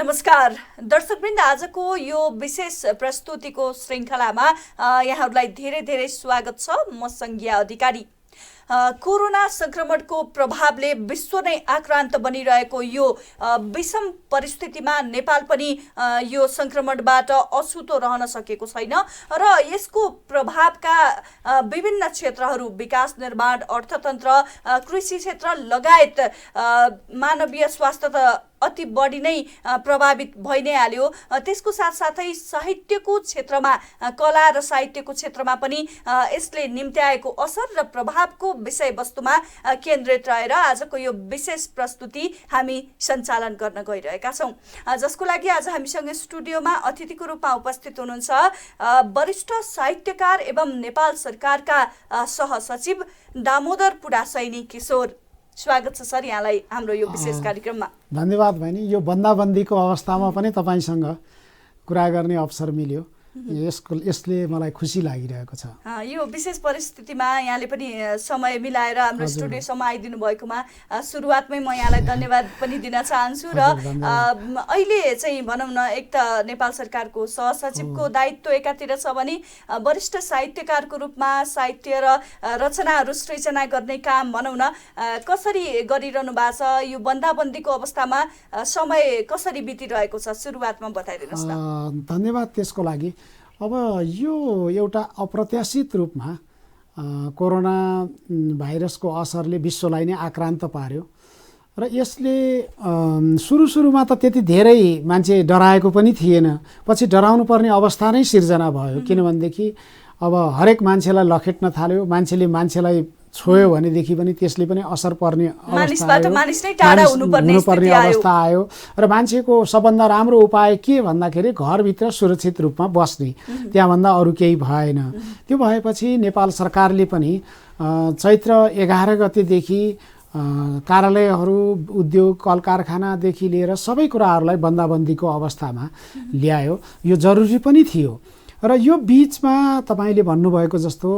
नमस्कार दर्शकवृन्द, आजको यो विशेष प्रस्तुतिको श्रृङ्खलामा यहाँहरूलाई धेरै धेरै स्वागत छ। म संज्ञा अधिकारी। कोरोना संक्रमणको प्रभावले विश्व नै आक्रान्त बनिरहेको यो विषम परिस्थितिमा नेपाल पनि यो संक्रमणबाट अछुतो रहन सकेको छैन र यसको प्रभावका विभिन्न क्षेत्रहरू विकास निर्माण, अर्थतन्त्र, कृषि क्षेत्र लगायत मानवीय स्वास्थ्य त अति बढी नै प्रभावित भइ नै हाल्यो। त्यसको साथसाथै साहित्यको क्षेत्रमा, कला र साहित्यको क्षेत्रमा पनि यसले निम्त्याएको असर र प्रभावको विषयवस्तुमा केन्द्रित रहेर आजको यो विशेष प्रस्तुति हामी सञ्चालन गर्न गइरहेका छौँ, जसको लागि आज हामीसँग स्टुडियोमा अतिथिको रूपमा उपस्थित हुनुहुन्छ वरिष्ठ साहित्यकार एवं नेपाल सरकारका सहसचिव दामोदर पुडासैनी किशोर। स्वागत छ सर यहाँलाई हाम्रो यो विशेष कार्यक्रममा। धन्यवाद बहिनी। यो बन्दाबन्दीको अवस्थामा पनि तपाईसँग कुरा गर्ने अवसर मिल्यो, यसले मलाई खुसी लागिरहेको छ। यो विशेष परिस्थितिमा यहाँले पनि समय मिलाएर हाम्रो स्टुडियोसम्म आइदिनु भएकोमा सुरुवातमै म यहाँलाई धन्यवाद पनि दिन चाहन्छु। र अहिले चाहिँ भनौँ न, एक त नेपाल सरकारको सहसचिवको दायित्व एकातिर छ भने वरिष्ठ साहित्यकारको रूपमा साहित्य र रचनाहरू सृजना गर्ने काम भनौँ न कसरी गरिरहनु भएको छ? यो बन्दाबन्दीको अवस्थामा समय कसरी बितिरहेको छ? सुरुवातमा बताइदिनुहोस् न। धन्यवाद त्यसको लागि। अब यो एउटा अप्रत्याशित रूपमा कोरोना भाइरसको असरले विश्वलाई नै आक्रान्त पार्यो र यसले सुरुमा त त्यति धेरै मान्छे डराएको पनि थिएन, पछि डराउनु पर्ने अवस्था नै सिर्जना भयो। किनभनेदेखि अब हरेक मान्छेलाई लखेट्न थाल्यो, मान्छेले मान्छेलाई छोयो भनेदेखि पनि त्यसले पनि असर पर्ने हुनुपर्ने अवस्था आयो र मान्छेको सबभन्दा राम्रो उपाय के भन्दाखेरि घरभित्र सुरक्षित रूपमा बस्ने, त्यहाँभन्दा अरू केही भएन। त्यो भएपछि नेपाल सरकारले पनि चैत्र 11 गतेदेखि कार्यालयहरू, उद्योग, कल कारखानादेखि लिएर सबै कुराहरूलाई बन्दाबन्दीको अवस्थामा ल्यायो। यो जरुरी पनि थियो र यो बिचमा तपाईँले भन्नुभएको जस्तो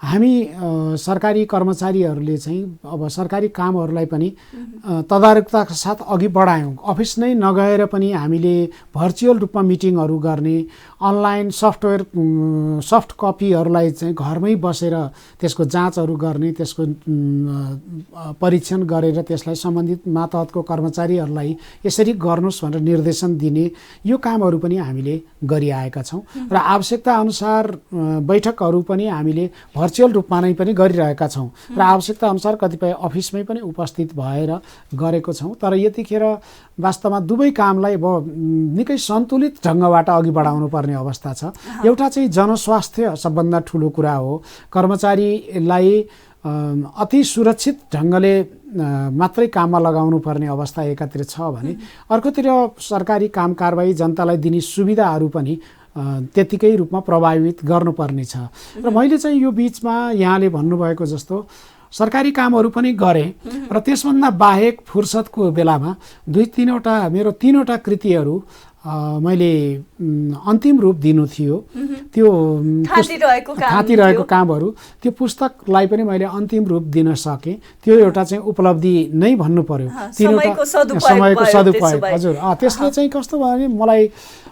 हामी सरकारी कर्मचारीहरूले चाहिँ अब सरकारी कामहरूलाई पनि तदारुकताका साथ अघि बढायौँ। अफिस नै नगएर पनि हामीले भर्चुअल रूपमा मिटिङहरू गर्ने, अनलाइन सफ्ट कपीहरूलाई चाहिँ घरमै बसेर त्यसको जाँचहरू गर्ने, त्यसको परीक्षण गरेर त्यसलाई सम्बन्धित मातहतको कर्मचारीहरूलाई यसरी गर्नुहोस् भनेर निर्देशन दिने, यो कामहरू पनि हामीले गरिआएका छौँ र आवश्यकता अनुसार बैठकहरू पनि हामीले भर्चुअल रूपमा नै पनि गरिरहेका छौँ र आवश्यकता अनुसार कतिपय अफिसमै पनि उपस्थित भएर गरेको छौँ। तर यतिखेर वास्तवमा दुवै कामलाई अब निकै सन्तुलित ढङ्गबाट अघि बढाउनु पर्ने अवस्था छ। एउटा चाहिँ जनस्वास्थ्य सबभन्दा ठुलो कुरा हो, कर्मचारीलाई अति सुरक्षित ढङ्गले मात्रै काममा लगाउनु पर्ने अवस्था एकातिर छ भने अर्कोतिर सरकारी काम कारबाही जनतालाई दिने सुविधाहरू पनि त्यतिकै रूपमा प्रभावित गर्नुपर्ने छ। र मैले चाहिँ यो बिचमा यहाँले भन्नुभएको जस्तो सरकारी कामहरू पनि गरेँ र त्यसभन्दा बाहेक फुर्सदको बेलामा मेरो 3वटा कृतिहरू मैले अन्तिम रूप दिनु थियो। त्यो थातिरहेको कामहरू, त्यो पुस्तकलाई पनि मैले अन्तिम रूप दिन सकेँ। त्यो एउटा चाहिँ उपलब्धि नै भन्नु पर्यो। समयको सदुपयोग। हजुर, त्यसले चाहिँ कस्तो भयो भने मलाई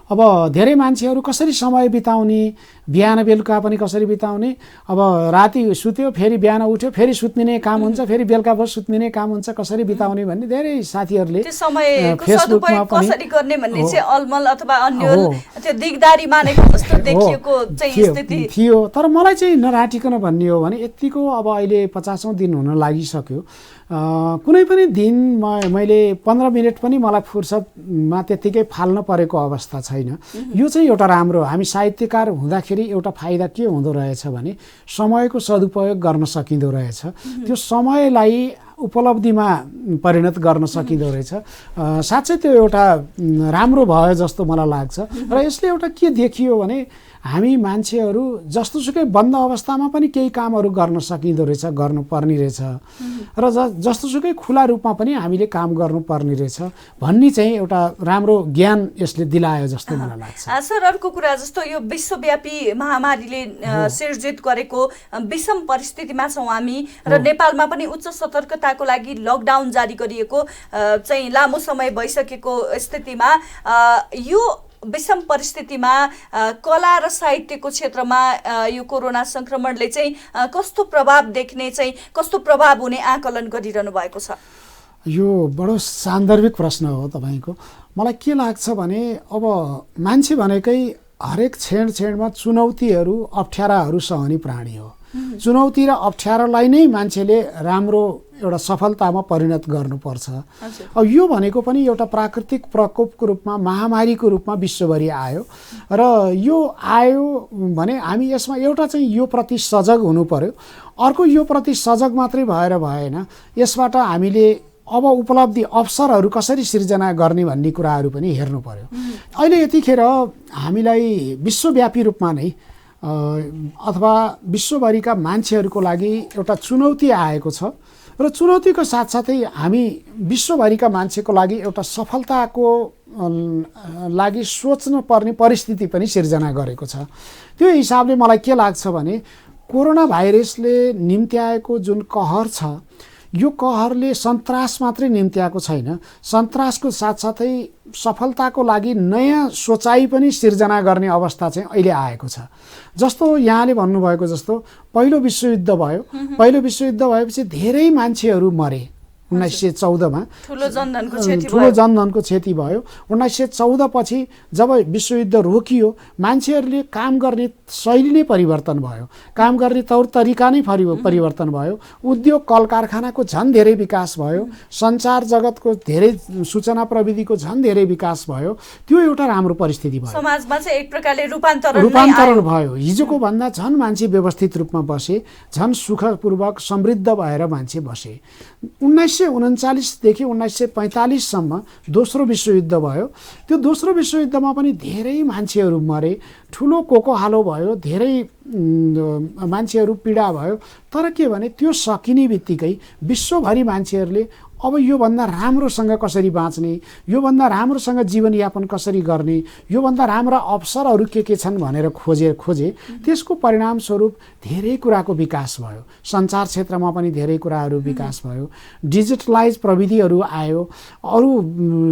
अब धेरै मान्छेहरू कसरी समय बिताउने, बिहान बेलुका पनि कसरी बिताउने, अब राति सुत्यो फेरि बिहान उठ्यो फेरि सुत्ने काम हुन्छ, फेरि बेलुका बस सुत्ने काम हुन्छ, कसरी बिताउने भन्ने धेरै साथीहरूले फेसबुकमा कसरी गर्ने भन्ने चाहिँ अलमल अथवा अन्यल त्यो दिगदारी मानेको जस्तो देखिएको चाहिँ स्थिति थियो। तर मलाई चाहिँ नराटिकन भन्ने हो भने यतिको अब अहिले 50औं दिन हुन लागिसक्यो, कुनै पनि दिन मैले 15 मिनट पनि मलाई फुर्सदमा त्यत्तिकै फाल्न परेको अवस्था छैन। यो चाहिँ एउटा राम्रो, हामी साहित्यकार हुँदाखेरि एउटा फाइदा के हुँदो रहेछ भने समयको सदुपयोग गर्न सकिँदो रहेछ। त्यो समयलाई उपलब्धिमा परिणत गर्न सकिँदो रहेछ। साँच्चै त्यो एउटा राम्रो भयो जस्तो मलाई लाग्छ। र यसले एउटा के देखियो भने हामी मान्छेहरू जस्तोसुकै बन्द अवस्थामा पनि केही कामहरू गर्न सकिँदो रहेछ, गर्नुपर्ने रहेछ र जस्तोसुकै खुला रूपमा पनि हामीले काम गर्नुपर्ने रहेछ भन्ने चाहिँ एउटा राम्रो ज्ञान यसले दिलायो जस्तो मलाई लाग्छ। सर, अर्को कुरा जस्तो यो विश्वव्यापी महामारीले सिर्जित गरेको विषम परिस्थितिमा छौँ हामी र नेपालमा पनि उच्च सतर्कताको लागि लकडाउन जारी गरिएको चाहिँ लामो समय भइसकेको स्थितिमा यो विषम परिस्थितिमा कला र साहित्यको क्षेत्रमा यो कोरोना संक्रमणले चाहिँ कस्तो प्रभाव देख्ने चाहिँ कस्तो प्रभाव हुने आकलन गरिरहनु भएको छ? यो बडो सान्दर्भिक प्रश्न हो तपाईँको। मलाई के लाग्छ भने अब मान्छे भनेकै हरेक क्षणमा चुनौतीहरू अप्ठ्याराहरू सहने प्राणी हो। चुनौती र अप्ठ्यारालाई नै मान्छेले राम्रो एउटा सफलतामा परिणत गर्नुपर्छ। अब यो भनेको पनि एउटा प्राकृतिक प्रकोपको रूपमा, महामारीको रूपमा विश्वभरि आयो र यो आयो भने हामी यसमा एउटा चाहिँ यो प्रति सजग हुनु पर्यो। अर्को यो प्रति सजग मात्रै भएर भएन, यसबाट हामीले अब उपलब्धि अवसरहरू कसरी सिर्जना गर्ने भन्ने कुराहरू पनि हेर्नु पर्यो। अहिले यतिखेर हामीलाई विश्वव्यापी रूपमा नै अथवा विश्वभरिका मान्छेहरूको लागि एउटा चुनौती आएको छ र चुनौतीको साथसाथै हामी विश्वभरिका मान्छेको लागि एउटा सफलताको लागि सोच्नु पर्ने परिस्थिति पनि सिर्जना गरेको छ। त्यो हिसाबले मलाई के लाग्छ भने कोरोना भाइरसले निम्त्याएको जुन कहर छ, यो कहरले सन्तास मात्रै निम्त्याएको छैन, सन्तासको साथसाथै सफलताको लागि नयाँ सोचाइ पनि सिर्जना गर्ने अवस्था चाहिँ अहिले आएको छ। जस्तो यहाँले भन्नुभएको जस्तो पहिलो विश्वयुद्ध भयो, पहिलो विश्वयुद्ध भएपछि धेरै मान्छेहरू मरे 1914 मा, ठुलो जनधनको क्षति भयो। 1914 पछि जब विश्वयुद्ध रोकियो, मान्छेहरूले काम गर्ने शैली नै परिवर्तन भयो, काम गर्ने तौर तरिका नै परिवर्तन भयो, उद्योग कल कारखानाको झन् धेरै विकास भयो, सञ्चार जगतको धेरै सूचना प्रविधिको झन् धेरै विकास भयो। त्यो एउटा राम्रो परिस्थिति भयो, समाजमा चाहिँ एक प्रकारले रूपान्तरण भयो। हिजोको भन्दा झन् मान्छे व्यवस्थित रूपमा बसे, झन् सुखपूर्वक समृद्ध भएर मान्छे बसे। 1939 देखि 1945 सम्म दोस्रो विश्वयुद्ध भयो। त्यो दोस्रो विश्वयुद्धमा पनि धेरै मान्छेहरू मरे, ठुलो कोकोहालो भयो, धेरै मान्छेहरू पीडा भयो। तर के भने त्यो सकिने बित्तिकै विश्वभरि मान्छेहरूले अब योभन्दा राम्रोसँग कसरी बाँच्ने, योभन्दा राम्रोसँग जीवनयापन कसरी गर्ने, योभन्दा राम्रा अवसरहरू के छन् भनेर खोजे। त्यसको परिणामस्वरूप धेरै कुराको विकास भयो। सञ्चार क्षेत्रमा पनि धेरै कुराहरू विकास भयो, डिजिटलाइज प्रविधिहरू आयो, अरू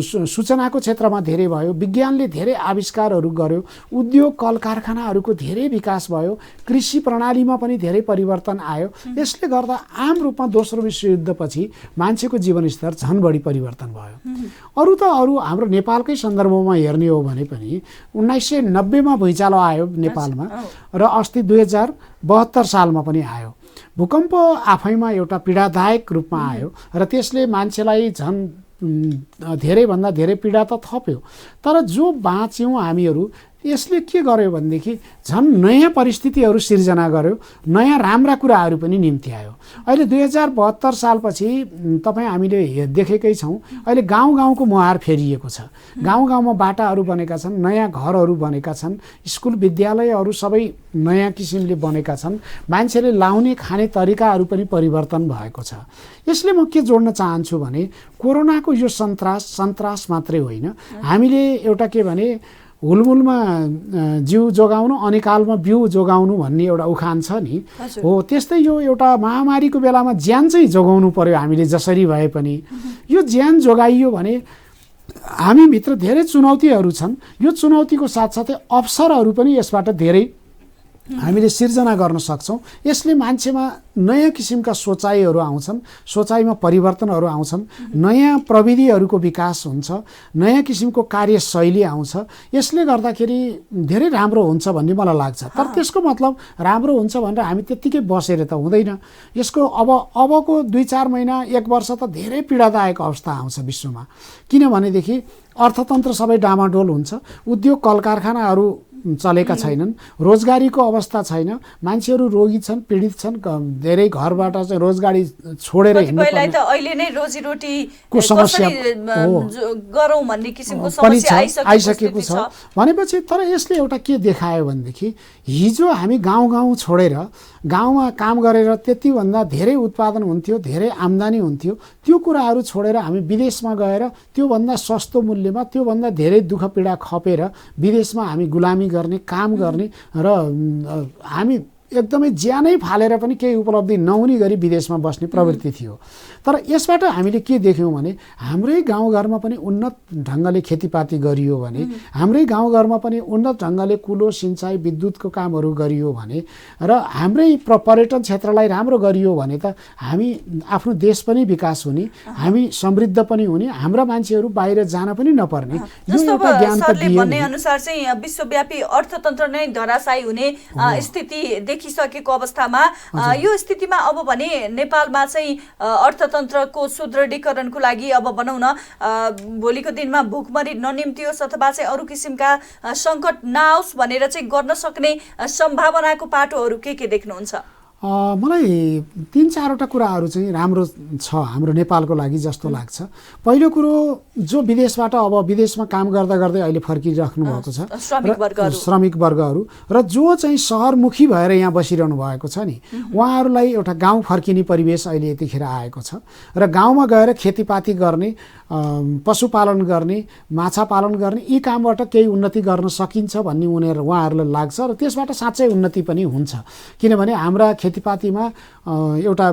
सूचनाको क्षेत्रमा धेरै भयो, विज्ञानले धेरै आविष्कारहरू गर्यो, उद्योग कल कारखानाहरूको धेरै विकास भयो, कृषि प्रणालीमा पनि धेरै परिवर्तन आयो। यसले गर्दा आम रूपमा दोस्रो विश्वयुद्धपछि मान्छेको जीवनस्तर झन् बढी परिवर्तन भयो। अरू हाम्रो नेपालकै सन्दर्भमा हेर्ने हो भने पनि 1990 मा भुइँचालो आयो नेपालमा र अस्ति 2072 सालमा पनि आयो। भूकम्प आफैमा एउटा पीडादायक रूपमा आयो र त्यसले मान्छेलाई झन् धेरैभन्दा धेरै पीडा त थप्यो। तर जो बाँच्यौँ हामीहरू, यसले के गर्यो भनेदेखि झन् नयाँ परिस्थितिहरू सिर्जना गर्यो, नयाँ राम्रा कुराहरू पनि निम्ति आयो। अहिले 2072 सालपछि तपाईँ हामीले देखेकै छौँ, अहिले गाउँ गाउँको मुहार फेरिएको छ। गाउँ गाउँमा बाटाहरू बनेका छन्, नयाँ घरहरू बनेका छन्, स्कुल विद्यालयहरू सबै नयाँ किसिमले बनेका छन्, मान्छेले लाउने खाने तरिकाहरू पनि परिवर्तन भएको छ। यसले म के जोड्न चाहन्छु भने कोरोनाको यो सन्तास मात्रै होइन, हामीले एउटा के भने हुलमुलमा जिउ जोगाउनु, अनिकालमा बिउ जोगाउनु भन्ने एउटा उखान छ नि, हो त्यस्तै यो एउटा महामारीको बेलामा ज्यान चाहिँ जोगाउनु पर्यो हामीले जसरी भए पनि। यो ज्यान जोगाइयो भने हामीभित्र धेरै चुनौतीहरू छन्, यो चुनौतीको साथसाथै अवसरहरू पनि यसबाट धेरै हामीले सिर्जना गर्न सक्छौँ। यसले मान्छेमा नयाँ किसिमका सोचाइहरू आउँछन्, सोचाइमा परिवर्तनहरू आउँछन्, नयाँ प्रविधिहरूको विकास हुन्छ, नयाँ किसिमको कार्यशैली आउँछ। यसले गर्दाखेरि धेरै राम्रो हुन्छ भन्ने मलाई लाग्छ। तर त्यसको मतलब राम्रो हुन्छ भनेर हामी त्यत्तिकै बसेर त हुँदैन। यसको अबको 2-4 महिना 1 वर्ष त धेरै पीडादायक अवस्था आउँछ विश्वमा। किनभनेदेखि अर्थतन्त्र सबै डामाडोल हुन्छ, उद्योग कल कारखानाहरू चलेका छैनन्, रोजगारीको अवस्था छैन, मान्छेहरू रोगी छन्, पीडित छन्, धेरै घरबाट चाहिँ रोजगारी छोडेर हिँड्नुपर्ने त अहिले नै रोजीरोटीको समस्या गरौँ भन्ने किसिमको पनि समस्या आइसकेको छ भनेपछि। तर यसले एउटा के देखायो भनेदेखि हिजो हामी गाउँ छोडेर गाउँमा काम गरेर त्यतिभन्दा धेरै उत्पादन हुन्थ्यो, धेरै आम्दानी हुन्थ्यो, त्यो कुराहरू छोडेर हामी विदेशमा गएर त्योभन्दा सस्तो मूल्यमा त्योभन्दा धेरै दुःख पीडा खपेर विदेशमा हामी गुलामी गर्ने, काम गर्ने र हामी एकदमै ज्यानै फालेर पनि केही उपलब्धि नहुने गरी विदेशमा बस्ने प्रवृत्ति थियो। तर यसबाट हामीले के देख्यौँ भने हाम्रै गाउँघरमा पनि उन्नत ढङ्गले खेतीपाती गरियो भने, हाम्रै गाउँघरमा पनि उन्नत ढङ्गले कुलो, सिँचाइ, विद्युतको कामहरू गरियो भने र हाम्रै पर्यटन क्षेत्रलाई राम्रो गरियो भने त हामी आफ्नो देश पनि विकास हुने, हामी समृद्ध पनि हुने, हाम्रा मान्छेहरू बाहिर जान पनि नपर्ने। जस्तो सरले भन्ने अनुसार चाहिँ विश्वव्यापी अर्थतन्त्र नै धराशायी हुने स्थिति देखिसकेको अवस्थामा यो स्थितिमा अब भने नेपालमा चाहिँ अर्थतन्त्रको सुदृढीकरणको लागि अब भनौँ न भोलिको दिनमा भुकमरी ननिम्तियोस् अथवा चाहिँ अरू किसिमका सङ्कट नआओस् भनेर चाहिँ गर्न सक्ने सम्भावनाको पाटोहरू के देख्नुहुन्छ? मलाई 3-4वटा कुराहरू चाहिँ राम्रो छ हाम्रो नेपालको लागि जस्तो लाग्छ। पहिलो कुरो, जो विदेशबाट अब विदेशमा काम गर्दा गर्दै अहिले फर्किराख्नु भएको छ श्रमिक वर्गहरू र जो चाहिँ सहरमुखी भएर यहाँ बसिरहनु भएको छ नि, उहाँहरूलाई एउटा गाउँ फर्किने परिवेश अहिले यतिखेर आएको छ र गाउँमा गएर खेतीपाती गर्ने, पशुपालन गर्ने, माछा पालन गर्ने, यी कामबाट केही उन्नति गर्न सकिन्छ भन्ने उहाँहरूलाई लाग्छ र त्यसबाट साँच्चै उन्नति पनि हुन्छ। किनभने हाम्रा खेतीपातीमा एउटा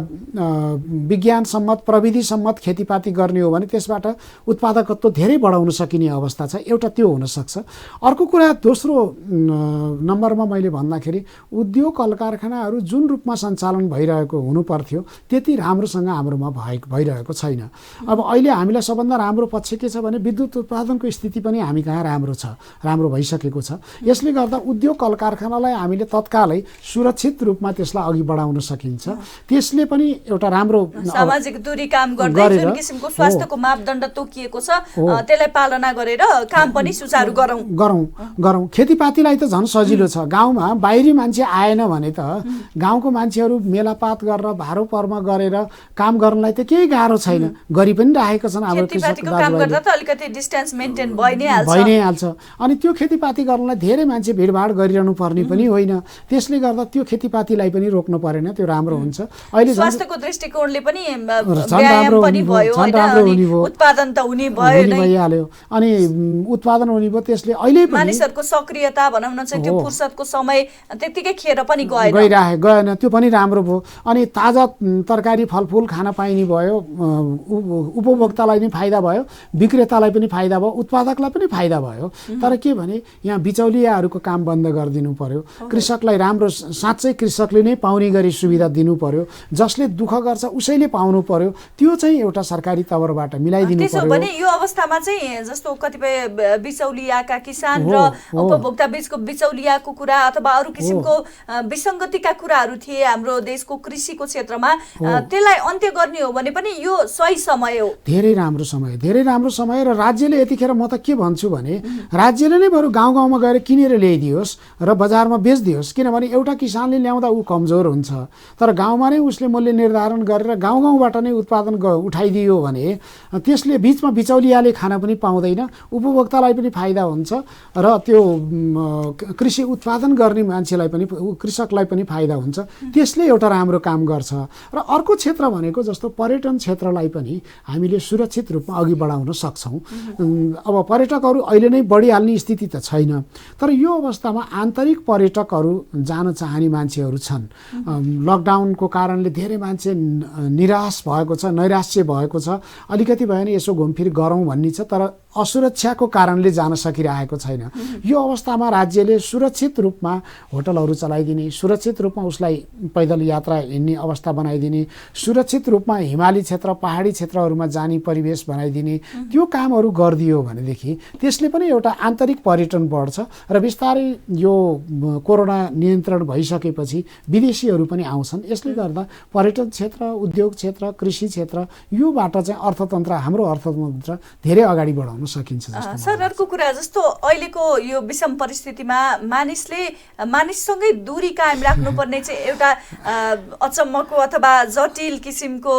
विज्ञान सम्मत, प्रविधि सम्मत खेतीपाती गर्ने हो भने त्यसबाट उत्पादकत्व धेरै बढाउन सकिने अवस्था छ। एउटा त्यो हुनसक्छ। अर्को कुरा, दोस्रो नम्बरमा मैले भन्दाखेरि उद्योग कल कारखानाहरू जुन रूपमा सञ्चालन भइरहेको हुनुपर्थ्यो त्यति राम्रोसँग हाम्रोमा भइरहेको छैन। अब अहिले हामीलाई सबभन्दा राम्रो पक्ष के छ भने विद्युत उत्पादनको स्थिति पनि हामी कहाँ राम्रो छ, राम्रो भइसकेको छ। यसले गर्दा उद्योग कल कारखानालाई हामीले तत्कालै सुरक्षित रूपमा त्यसलाई अघि बढाउन सकिन्छ। त्यसले पनि एउटा राम्रो सामाजिक दूरी काम गर्दै जुन किसिमको स्वास्थ्यको मापदण्ड तोकिएको छ त्यसलाई पालना गरेर काम पनि सुचारू गरौँ। खेतीपातीलाई त झन् सजिलो छ। गाउँमा बाहिरी मान्छे आएन भने त गाउँको मान्छेहरू मेलापात गरेर भारो पर्म गरेर काम गर्नलाई त केही गाह्रो छैन, गरि पनि राखेका छन्। हाम्रो खेतीपातीको काम गर्दा त अलिकति डिस्टेन्स मेन्टेन भइ नै हाल्छ। अनि त्यो खेतीपाती गर्नलाई धेरै मान्छे भिडभाड गरिरहनु पर्ने पनि होइन। त्यसले गर्दा त्यो खेतीपातीलाई पनि रोक्नु परेन, त्यो राम्रो हुन्छ। अहिले स्वास्थ्यको दृष्टिकोणले पनि व्यायाम पनि भयो, उत्पादन त हुने भइहाल्यो। अनि उत्पादन हुने भयो, त्यसले अहिले पनि मानिसहरूको सक्रियता भनौँ न चाहिँ त्यो फुर्सदको समय त्यतिकै खेर पनि गएन, त्यो पनि राम्रो भयो। अनि ताजा तरकारी फलफुल खान पाइने भयो, उपभोक्तालाई पनि फाइदा भयो, विक्रेतालाई पनि फाइदा भयो, उत्पादकलाई पनि फाइदा भयो। तर के भने यहाँ बिचौलियाहरूको काम बन्द गरिदिनु पर्यो। कृषकलाई राम्रो, साँच्चै कृषकले नै पाउने गरी सुविधा दिनु पर्यो। जसले दुःख गर्छ उसैले पाउनु पर्यो। त्यो चाहिँ एउटा सरकारी तवरबाट मिलाइदिनु पर्यो। त्यसो भने यो अवस्थामा चाहिँ जस्तो कतिपय बिचौलियाका किसान र उपभोक्ता बीचको बिचौलियाको कुरा अथवा अरू किसिमको विसङ्गतिका कुराहरू थिए हाम्रो देशको कृषिको क्षेत्रमा, त्यसलाई अन्त्य गर्ने हो भने पनि यो सही समय हो। धेरै राम्रो समय र राज्यले यतिखेर म त के भन्छु भने राज्यले नै बरु गाउँमा गएर किनेर ल्याइदियोस् र बजारमा बेच्दियोस्। किनभने एउटा किसानले ल्याउँदा ऊ कमजोर हुन्छ, तर गाउँमा नै उसले मूल्य निर्धारण गरेर गाउँबाट नै उत्पादन उठाइदियो भने त्यसले बिचमा बिचौलियाले खान पनि पाउँदैन, उपभोक्तालाई पनि फाइदा हुन्छ र त्यो कृषि उत्पादन गर्ने मान्छेलाई पनि, कृषकलाई पनि फाइदा हुन्छ। त्यसले एउटा राम्रो काम गर्छ। र अर्को क्षेत्र भनेको जस्तो पर्यटन क्षेत्रलाई पनि हामीले सुरक्षित रूपमा अघि बढाउन सक्छौँ। अब पर्यटकहरू अहिले नै बढिहाल्ने स्थिति त छैन, तर यो अवस्थामा आन्तरिक पर्यटकहरू जान चाहने मान्छेहरू छन्। लकडाउनको कारणले धेरै मान्छे निराश भएको छ, नैराश्य भएको छ। अलिकति भयो भने यसो घुमफिर गरौँ भन्ने छ, तर असुरक्षाको कारणले जान सकिरहेको छैन। यो अवस्थामा राज्यले सुरक्षित रूपमा होटलहरू चलाइदिने, सुरक्षित रूपमा उसलाई पैदल यात्रा हिँड्ने अवस्था बनाइदिने, सुरक्षित रूपमा हिमाली क्षेत्र, पहाडी क्षेत्रहरूमा जाने परिवेश बनाइदिने, त्यो कामहरू गरिदियो भनेदेखि त्यसले पनि एउटा आन्तरिक पर्यटन बढ्छ र बिस्तारै यो कोरोना नियन्त्रण भइसकेपछि विदेशीहरू पनि आउँछन्। यसले गर्दा पर्यटन क्षेत्र, उद्योग क्षेत्र, कृषि क्षेत्र योबाट चाहिँ अर्थतन्त्र, हाम्रो अर्थतन्त्र धेरै अगाडि बढाउन गर्न सकिन्छ जस्तो सर, अर्को कुरा जस्तो अहिलेको यो विषम परिस्थितिमा मानिससँगै दूरी कायम राख्नुपर्ने चाहिँ एउटा अचम्मको अथवा जटिल किसिमको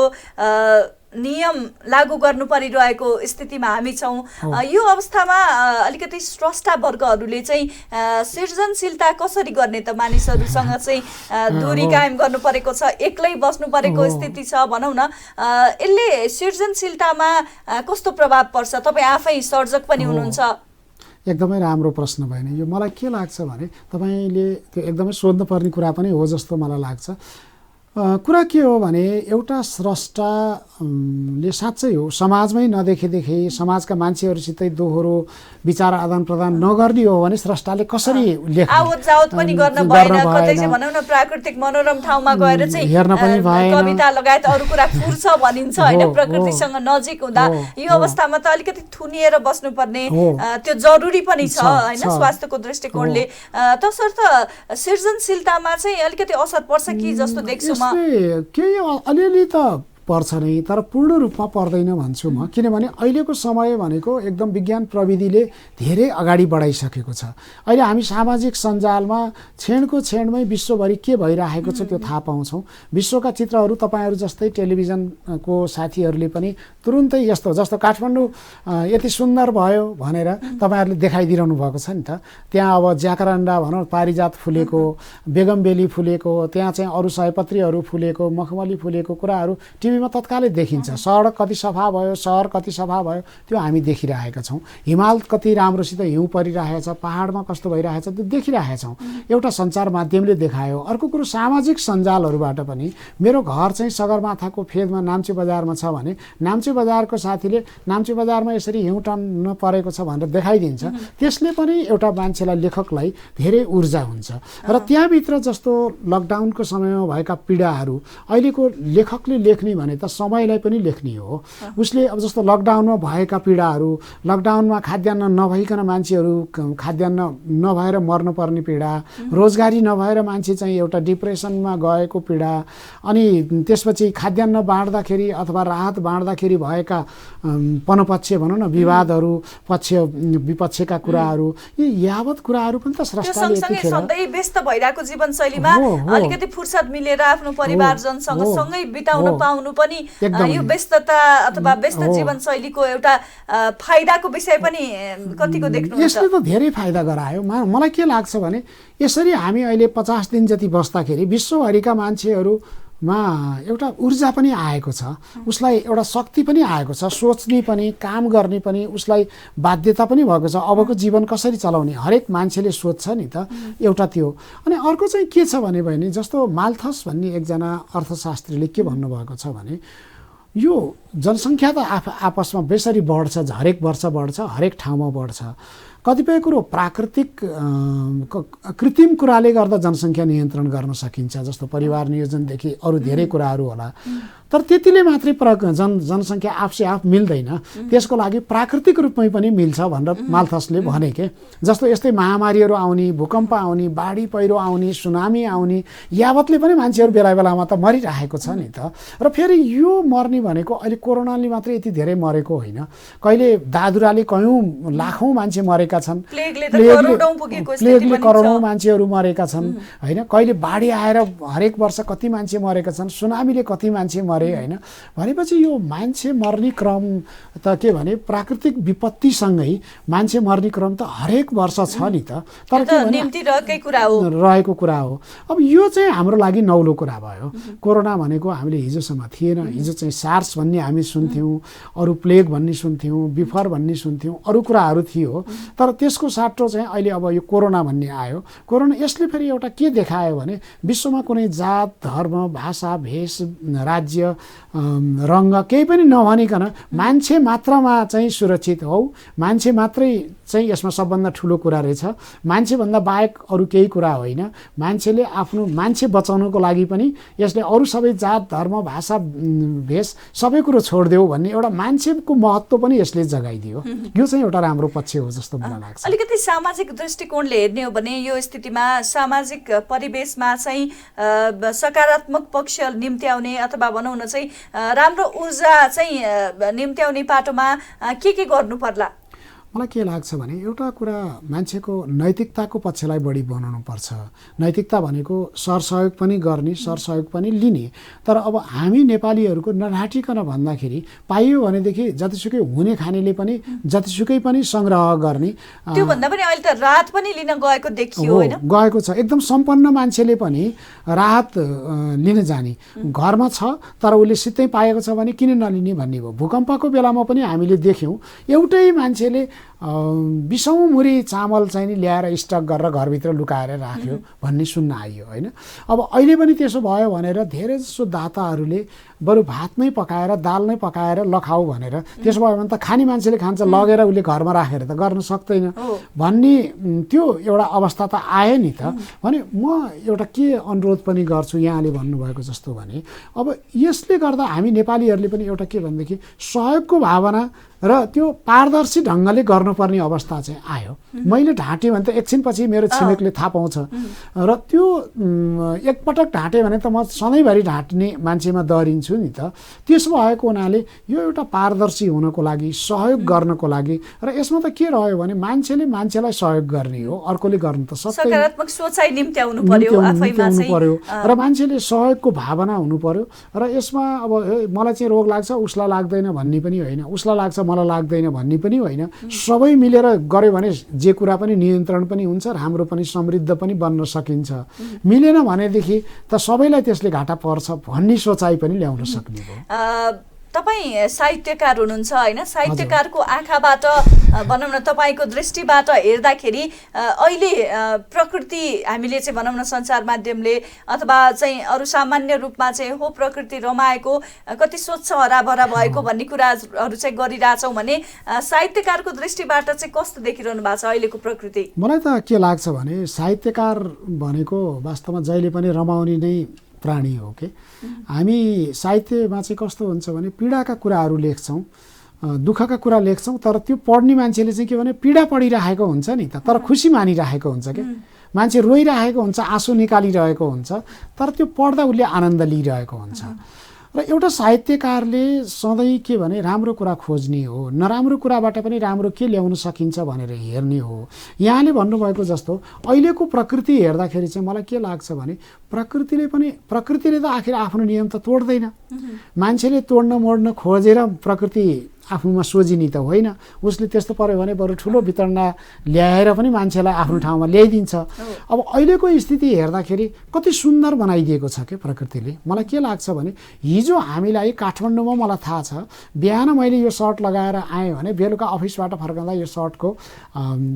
नियम लागू गर्नु परिरहेको स्थितिमा हामी छौँ। यो अवस्थामा अलिकति स्रष्टा वर्गहरूले चाहिँ सृजनशीलता कसरी गर्ने त? मानिसहरूसँग चाहिँ दूरी कायम गर्नु परेको छ, एक्लै बस्नु परेको स्थिति छ भनौँ न, यसले सृजनशीलतामा कस्तो प्रभाव पर्छ? तपाईँ आफै सर्जक पनि हुनुहुन्छ। एकदमै राम्रो प्रश्न भएन यो। मलाई के लाग्छ भने तपाईँले त्यो एकदमै सोध्नुपर्ने कुरा पनि हो जस्तो मलाई लाग्छ। कुरा के हो भने एउटा स्रष्टाले साँच्चै हो समाजमै नदेखेदेखि समाजका मान्छेहरूसितै दोहोरो विचार आदान प्रदान नगर्ने हो भने स्रष्टाले कसरी लेख्ने? आवत जावत पनि गर्न भएन, कतै चाहिँ भनौँ न प्राकृतिक मनोरम ठाउँमा गएर चाहिँ हेर्न पनि भएन, कविता लगायत अरू कुरा फुर्छ भनिन्छ होइन, प्रकृतिसँग नजिक हुँदा यो अवस्थामा त अलिकति थुनिएर बस्नुपर्ने त्यो जरुरी पनि छ होइन स्वास्थ्यको दृष्टिकोणले। तसर्थ सृजनशीलतामा चाहिँ अलिकति असर पर्छ कि जस्तो देख्छु म। केही अलिअलि त पर्छ नै, तर पूर्ण रूपमा पर्दैन भन्छु म। किनभने अहिलेको समय भनेको एकदम विज्ञान प्रविधिले धेरै अगाडि बढाइसकेको छ। अहिले हामी सामाजिक सञ्जालमा क्षणमै विश्वभरि के भइरहेको छ त्यो थाहा पाउँछौँ। विश्वका चित्रहरू तपाईँहरू जस्तै टेलिभिजनको साथीहरूले पनि तुरुन्तै यस्तो जस्तो काठमाडौँ यति सुन्दर भयो भनेर तपाईँहरूले देखाइदिइरहनु भएको छ नि त। त्यहाँ अब ज्याकरान्डा भनौँ, पारिजात फुलेको, बेगमबेली फुलेको, त्यहाँ चाहिँ अरू सयपत्रीहरू फुलेको, मखमली फुलेको कुराहरू टिभीमा तत्कालै देखिन्छ। सडक कति सफा भयो, सहर कति सफा भयो, त्यो हामी देखिरहेका छौँ। हिमाल कति राम्रोसित हिउँ परिरहेछ, पहाडमा कस्तो भइरहेछ त्यो देखिरहेका छौँ। एउटा सञ्चार माध्यमले देखायो। अर्को कुरो सामाजिक सञ्जालहरूबाट पनि मेरो घर चाहिँ सगरमाथाको फेदमा नाम्चे बजारमा छ भने नाम्चे बजारको साथीले नाम्चे बजारमा यसरी हिउँ टन्न परेको छ भनेर देखाइदिन्छ। त्यसले पनि एउटा मान्छेलाई, लेखकलाई धेरै ऊर्जा हुन्छ। र त्यहाँभित्र जस्तो लकडाउनको समयमा भएका पीडाहरू अहिलेको लेखकले लेख्ने भने त समयलाई पनि लेख्ने हो। उसले अब जस्तो लकडाउनमा भएका पीडाहरू, लकडाउनमा खाद्यान्न नभइकन मान्छेहरू खाद्यान्न नभएर मर्नुपर्ने पीडा, रोजगारी नभएर मान्छे चाहिँ एउटा डिप्रेसनमा गएको पीडा, अनि त्यसपछि खाद्यान्न बाँड्दाखेरि अथवा राहत बाँड्दाखेरि भएका पनपक्ष भनौँ न विवादहरू, पक्ष विपक्षका कुराहरू, यी यावत कुराहरू पनि त स्रष्टाले यतिखेर सधैँ व्यस्त भइरहेको जीवनशैलीमा अलिकति फुर्सद मिलेर आफ्नो परिवारजनसँग सँगै बिताउन पाउनु पनि यो व्यस्तता अथवा व्यस्त जीवनशैलीको एउटा फाइदाको विषय पनि कतिको देख्नुहुन्छ? यसले त धेरै फाइदा गरायो। मलाई के लाग्छ भने यसरी हामी अहिले 50 दिन जति बस्दाखेरि विश्वभरिका मान्छेहरूमा एउटा ऊर्जा पनि आएको छ, उसलाई एउटा शक्ति पनि आएको छ, सोच्ने पनि काम गर्ने पनि उसलाई बाध्यता पनि भएको छ। अबको जीवन कसरी चलाउने हरेक मान्छेले सोध्छ नि त, एउटा त्यो। अनि अर्को चाहिँ के छ भने जस्तो माल्थस भन्ने एकजना अर्थशास्त्रीले के भन्नुभएको छ भने यो जनसङ्ख्या त आपसमा बेसरी बढ्छ, हरेक वर्ष बढ्छ, हरेक ठाउँमा बढ्छ। कतिपय कुरो प्राकृतिक कृत्रिम कुराले गर्दा जनसङ्ख्या नियन्त्रण गर्न सकिन्छ, जस्तो परिवार नियोजनदेखि अरू धेरै कुराहरू होला। तर त्यतिले मात्रै जनसङ्ख्या आफसे आफ मिल्दैन, त्यसको लागि प्राकृतिक रूपमै पनि मिल्छ भनेर माल्थसले भने के। जस्तो यस्तै महामारीहरू आउने, भूकम्प आउने, बाढी पहिरो आउने, सुनामी आउने, यावतले पनि मान्छेहरू बेला बेलामा त मरिरहेको छ नि त। र फेरि यो मर्ने भनेको अहिले कोरोनाले मात्रै यति धेरै मरेको होइन, कहिले दादुराले कयौँ लाखौँ मान्छे मरेका छन्, प्लेगले करोडौँ मान्छेहरू मरेका छन् होइन, कहिले बाढी आएर हरेक वर्ष कति मान्छे मरेका छन्, सुनामीले कति मान्छे मरे होइन। भनेपछि यो मान्छे मर्ने क्रम त के भने प्राकृतिक विपत्तिसँगै मान्छे मर्ने क्रम त हरेक वर्ष छ नि त। तर के भने रहेको कुरा हो। अब यो चाहिँ हाम्रो लागि नौलो कुरा भयो। कोरोना भनेको हामीले हिजोसम्म थिएन। हिजो चाहिँ सार्स भन्ने हामी सुन्थ्यौँ, अरू प्लेग भन्ने सुन्थ्यौँ, बिफर भन्ने सुन्थ्यौँ, अरू कुराहरू थियो। तर त्यसको साटो चाहिँ अहिले अब यो कोरोना भन्ने आयो। कोरोना यसले फेरि एउटा के देखायो भने विश्वमा कुनै जात, धर्म, भाषा, भेष, राज्य, रङ्ग केही पनि नभनिकन मान्छे मात्रमा चाहिँ सुरक्षित हौ, मान्छे मात्रै चाहिँ यसमा सबभन्दा ठुलो कुरा रहेछ, मान्छेभन्दा बाहेक अरू केही कुरा होइन। मान्छेले आफ्नो मान्छे बचाउनको लागि पनि यसले अरू सबै जात, धर्म, भाषा, भेष सबै कुरो छोडिदेऊ भन्ने एउटा मान्छेको महत्त्व पनि यसले जगाइदियो। यो चाहिँ एउटा राम्रो पक्ष हो जस्तो मलाई लाग्छ। अलिकति सामाजिक दृष्टिकोणले हेर्ने हो भने यो स्थितिमा सामाजिक परिवेशमा चाहिँ सकारात्मक पक्ष निम्त्याउने अथवा भनौँ न चाहिँ राम्रो ऊर्जा चाहिँ निम्त्याउने पाटोमा के गर्नु पर्ला? मलाई के लाग्छ भने एउटा कुरा मान्छेको नैतिकताको पक्षलाई बढी बनाउनुपर्छ। नैतिकता भनेको सरसहयोग पनि गर्ने, सरसहयोग पनि लिने। तर अब हामी नेपालीहरूको नढाँटिकन भन्दाखेरि पाइयो भनेदेखि जतिसुकै हुने खानेले पनि जतिसुकै पनि सङ्ग्रह गर्ने। त्योभन्दा पनि अहिले त राहत पनि लिन गएको देखियो होइन? गएको छ। एकदम सम्पन्न मान्छेले पनि राहत लिन जाने। घरमा छ तर उसले सित्तै पाएको छ भने किन नलिने भन्ने भयो। भूकम्पको बेलामा पनि हामीले देख्यौँ एउटै मान्छेले 20औं मुरी चामल चाहिँ नि ल्याएर स्टक गरेर घरभित्र लुकाएर राख्यो भन्ने सुन्न आइयो होइन। अब अहिले पनि त्यसो भयो भनेर धेरै जसो दाताहरूले बरु भात नै पकाएर दाल नै पकाएर लखाऊ भनेर, त्यसो भयो भने त खाने मान्छेले खान्छ, लगेर उसले घरमा राखेर त गर्न सक्दैन भन्ने त्यो एउटा अवस्था त आयो नि त। भने म एउटा के अनुरोध पनि गर्छु यहाँले भन्नुभएको जस्तो भने अब यसले गर्दा हामी नेपालीहरूले पनि एउटा के भनेदेखि सहयोगको भावना र त्यो पारदर्शी ढङ्गले गर्नुपर्ने अवस्था चाहिँ आयो। मैले ढाँटेँ भने त एकछिनपछि मेरो छिमेकले थाहा पाउँछ र त्यो एकपटक ढाँटेँ भने त म सधैँभरि ढाँट्ने मान्छेमा डरिन्छु नि त। त्यसो भएको हुनाले यो एउटा पारदर्शी हुनको लागि, सहयोग गर्नको लागि र यसमा त के रह्यो भने मान्छेले मान्छेलाई सहयोग गर्ने हो, अर्कोले गर्न त सक्दैन। सकारात्मक सोचाइ निम्त्याउनु पर्यो आफैमा चाहिँ र मान्छेले सहयोगको भावना हुनु पर्यो। र यसमा अब मलाई चाहिँ रोग लाग्छ उसलाई लाग्दैन भन्ने पनि होइन, उसलाई लाग्छ मलाई लाग्दैन भन्ने पनि होइन। सबै मिलेर गऱ्यो भने जे कुरा पनि नियन्त्रण पनि हुन्छ, राम्रो पनि समृद्ध पनि बन्न सकिन्छ। मिलेन भनेदेखि त सबैलाई त्यसले घाटा पर्छ भन्ने सोचाइ पनि ल्याउन सक्ने हो। तपाईँ साहित्यकार हुनुहुन्छ होइन? साहित्यकारको आँखाबाट भनौँ न, तपाईँको दृष्टिबाट हेर्दाखेरि अहिले प्रकृति हामीले चाहिँ भनौँ न सञ्चार माध्यमले अथवा चाहिँ अरू सामान्य रूपमा चाहिँ हो प्रकृति रमाएको, कति स्वच्छ हराभरा भएको भन्ने कुराहरू चाहिँ गरिरहेछौँ भने साहित्यकारको दृष्टिबाट चाहिँ कस्तो देखिरहनु भएको छ अहिलेको प्रकृति? मलाई त के लाग्छ भने साहित्यकार भनेको वास्तवमा जहिले पनि रमाउने नै प्राणी हो के। हामी साहित्यमा चाहिँ कस्तो हुन्छ भने पीडाका कुराहरू लेख्छौँ, दुःखका कुरा लेख्छौँ, तर त्यो पढ्ने मान्छेले चाहिँ के भने पीडा पढिरहेको हुन्छ नि त, तर खुसी मानिरहेको हुन्छ क्या। मान्छे रोइरहेको हुन्छ, आँसु निकालिरहेको हुन्छ, तर त्यो पढ्दा उसले आनन्द लिइरहेको हुन्छ। र एउटा साहित्यकारले सधैँ के भने राम्रो कुरा खोज्ने हो, नराम्रो कुराबाट पनि राम्रो के ल्याउन सकिन्छ भनेर हेर्ने हो। यहाँले भन्नुभएको जस्तो अहिलेको प्रकृति हेर्दाखेरि चाहिँ मलाई के लाग्छ भने प्रकृतिले त आखिर आफ्नो नियम त तोड्दैन। मान्छेले तोड्न मोड्न खोजेर प्रकृति आफूमा सोझिने त होइन। उसले त्यस्तो पर्यो भने बरु ठुलो वितरणा ल्याएर पनि मान्छेलाई आफ्नो ठाउँमा ल्याइदिन्छ। अब अहिलेको स्थिति हेर्दाखेरि कति सुन्दर बनाइदिएको छ कि प्रकृतिले। मलाई के लाग्छ भने हिजो हामीलाई काठमाडौँमा मलाई थाहा छ बिहान मैले यो सर्ट लगाएर आएँ भने बेलुका अफिसबाट फर्कँदा यो सर्टको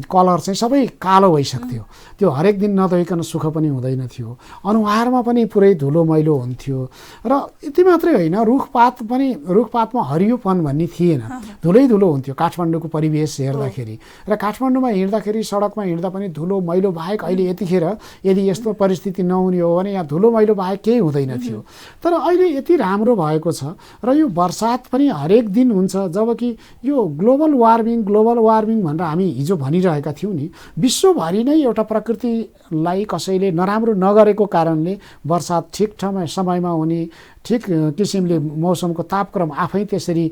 कलर चाहिँ सबै कालो भइसक्थ्यो। त्यो हरेक दिन नधोइकन सुख पनि हुँदैन थियो, अनुहारमा पनि पुरै धुलो मैलो हुन्थ्यो। र यति मात्रै होइन, रुखपातमा हरियोपन भन्ने थिएन, धुलै धुलो हुन्थ्यो काठमाडौँको परिवेश हेर्दाखेरि। र काठमाडौँमा हिँड्दाखेरि सडकमा हिँड्दा पनि धुलो मैलो बाहेक अहिले यतिखेर यदि यस्तो परिस्थिति नहुने हो भने यहाँ धुलो मैलो बाहेक केही हुँदैन थियो। तर अहिले यति राम्रो भएको छ र यो बर्सात पनि हरेक दिन हुन्छ। जबकि यो ग्लोबल वार्मिङ भनेर हामी हिजो भनिरहेका थियौँ नि, विश्वभरि नै एउटा प्रकृतिलाई कसैले नराम्रो नगरेको कारणले वर्षात ठिक समयमा हुने, ठिक किसिमले मौसमको तापक्रम आफै त्यसरी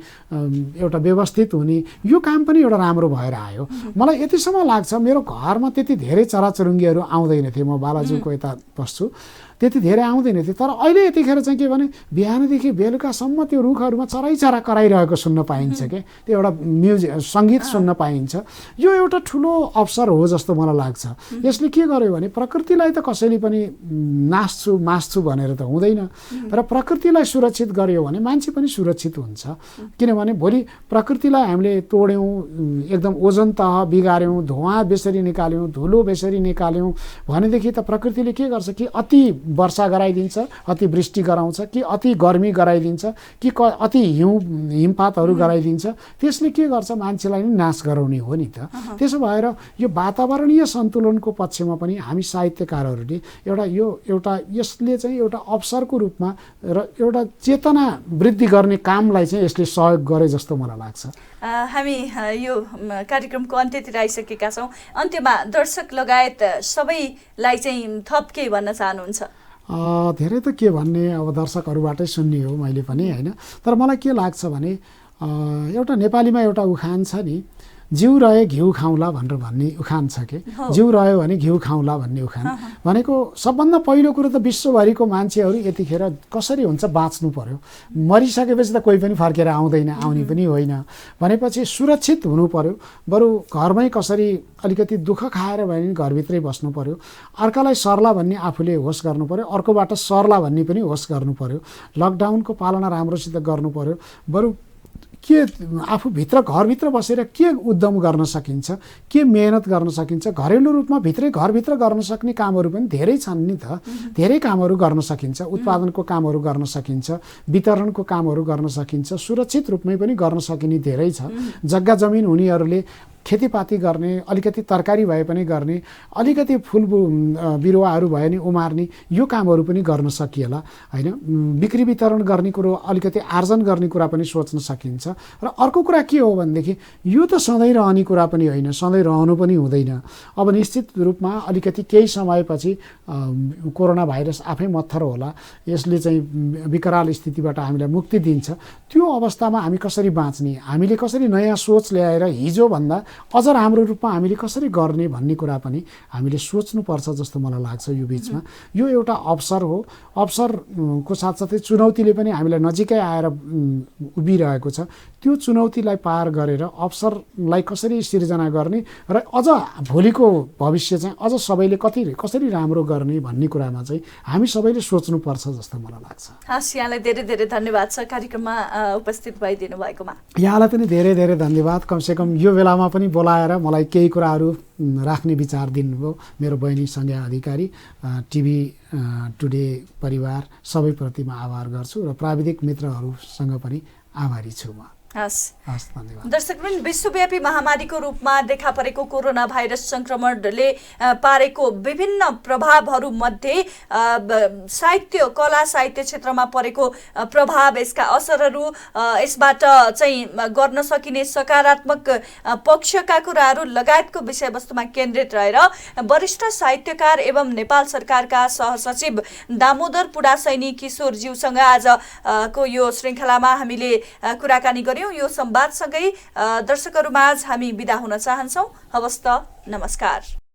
एउटा व्यवस्थित हुने, यो काम पनि एउटा राम्रो भएर आयो। मलाई यतिसम्म लाग्छ मेरो घरमा त्यति धेरै चराचुरुङ्गीहरू आउँदैन थिए, म बालाजुको यता बस्छु, त्यति धेरै आउँदैन थियो। तर अहिले यतिखेर चाहिँ के भने बिहानदेखि बेलुकासम्म त्यो रुखहरूमा चराइचरा कराइरहेको सुन्न पाइन्छ के, त्यो एउटा सङ्गीत सुन्न पाइन्छ। यो एउटा ठुलो अवसर हो जस्तो मलाई लाग्छ। यसले के गर्यो भने प्रकृतिलाई त कसैले पनि मास्छु भनेर त हुँदैन, र प्रकृतिलाई सुरक्षित गर्यो भने मान्छे पनि सुरक्षित हुन्छ। किनभने भोलि प्रकृतिलाई हामीले तोड्यौँ, एकदम ओजन तह बिगाऱ्यौँ, धुवाँ बेसरी निकाल्यौँ, धुलो बेसरी निकाल्यौँ भनेदेखि त प्रकृतिले के गर्छ कि अति वर्षा गराइदिन्छ, अति वृष्टि गराउँछ, कि अति गर्मी गराइदिन्छ, कि अति हिमपातहरू गराइदिन्छ। त्यसले के गर्छ मान्छेलाई नै नाश गराउने हो नि त। त्यसो भएर यो वातावरणीय सन्तुलनको पक्षमा पनि हामी साहित्यकारहरूले एउटा यसले चाहिँ एउटा अवसरको रूपमा र एउटा चेतना वृद्धि गर्ने कामलाई चाहिँ यसले सहयोग गरे जस्तो मलाई लाग्छ। हामी यो कार्यक्रमको अन्त्यतिर आइसकेका छौँ। अन्त्यमा दर्शक लगायत सबैलाई चाहिँ थप के भन्न चाहनुहुन्छ? धेरै त के भन्ने, अब दर्शकहरूबाटै सुन्ने हो मैले पनि होइन। तर मलाई के लाग्छ भने एउटा नेपालीमा एउटा उखान छ नि, जिउ रहे घिउ खाउँला भनेर भन्ने उखान छ कि जिउ रह्यो भने घिउ खाउँला भन्ने उखान भनेको सबभन्दा पहिलो कुरो त विश्वभरिको मान्छेहरू यतिखेर कसरी हुन्छ बाँच्नु पर्यो मरिसकेपछि त कोही पनि फर्केर आउँदैन आउने पनि होइन भनेपछि सुरक्षित हुनु पर्यो बरु घरमै कसरी अलिकति दुःख खाएर भए पनि घरभित्रै बस्नु पर्यो अर्कालाई सर्ला भन्ने आफूले होस गर्नु पर्यो अर्कोबाट सर्ला भन्ने पनि होस गर्नु पर्यो लकडाउनको पालना राम्रोसित गर्नु पर्यो बरु के आफूभित्र घरभित्र बसेर के उद्यम गर्न सकिन्छ के मेहनत गर्न सकिन्छ घरेलु रूपमा घरभित्र गर्न सक्ने कामहरू पनि धेरै छन् नि त धेरै कामहरू गर्न सकिन्छ उत्पादनको कामहरू गर्न सकिन्छ वितरणको कामहरू गर्न सकिन्छ सुरक्षित रूपमै पनि गर्न सकिने धेरै छ जग्गा जमिन हुनेहरूले खेतीपाती गर्ने अलिकति तरकारी भए पनि गर्ने अलिकति फुल बिरुवाहरू भए नि उमार्ने यो कामहरू पनि गर्न सकिएला हैन बिक्री वितरण गर्ने कुरो अलिकति आर्जन गर्ने कुरा पनि सोच्न सकिन्छ र अर्को कुरा के हो भनेदेखि यो त सधैँ रहने कुरा पनि होइन सधैँ रहनु पनि हुँदैन अब निश्चित रूपमा अलिकति केही समयपछि कोरोना भाइरस आफै मत्थर होला यसले चाहिँ विकराल स्थितिबाट हामीलाई मुक्ति दिन्छ त्यो अवस्थामा हामी कसरी बाँच्ने हामीले कसरी नयाँ सोच ल्याएर हिजो भन्दा अझ राम्रो रूपमा हामीले कसरी गर्ने भन्ने कुरा पनि हामीले सोच्नुपर्छ जस्तो मलाई लाग्छ यो बीचमा यो एउटा अवसर हो अवसरको साथसाथै चुनौतीले पनि हामीलाई नजिकै आएर उभिरहेको छ त्यो चुनौतीलाई पार गरेर अवसरलाई कसरी सिर्जना गर्ने र अझ भोलिको भविष्य चाहिँ अझ सबैले कसरी राम्रो गर्ने भन्ने कुरामा चाहिँ हामी सबैले सोच्नुपर्छ जस्तो मलाई लाग्छ। हस् यहाँलाई धेरै धेरै धन्यवाद छ कार्यक्रममा उपस्थित भइदिनु भएकोमा। यहाँलाई पनि धेरै धेरै धन्यवाद कमसेकम यो बेलामा पनि बोलाएर मलाई केही कुराहरू राख्ने विचार दिनुभयो मेरो बहिनी संज्ञा अधिकारी टिभी टुडे परिवार सबैप्रति म आभार गर्छु र प्राविधिक मित्रहरूसँग पनि आभारी छु म। दर्शकवृन्द विश्वव्यापी महामारीको रूपमा देखा परेको कोरोना भाइरस संक्रमणले पारेको विभिन्न प्रभावहरू मध्ये साहित्य कला साहित्य क्षेत्रमा परेको प्रभाव यसका असरहरू यसबाट चाहिँ गर्न सकिने सकारात्मक पक्षका कुराहरू लगायतको विषयवस्तुमा केन्द्रित रहेर वरिष्ठ साहित्यकार एवं नेपाल सरकारका सहसचिव दामोदर पुडासैनी किशोरज्यूसँग आजको यो श्रृङ्खलामा हामीले कुराकानी गर्यौं। यो संवादसँगै दर्शकहरूमाझ हामी बिदा हुन चाहन्छौँ। हवस् त, नमस्कार।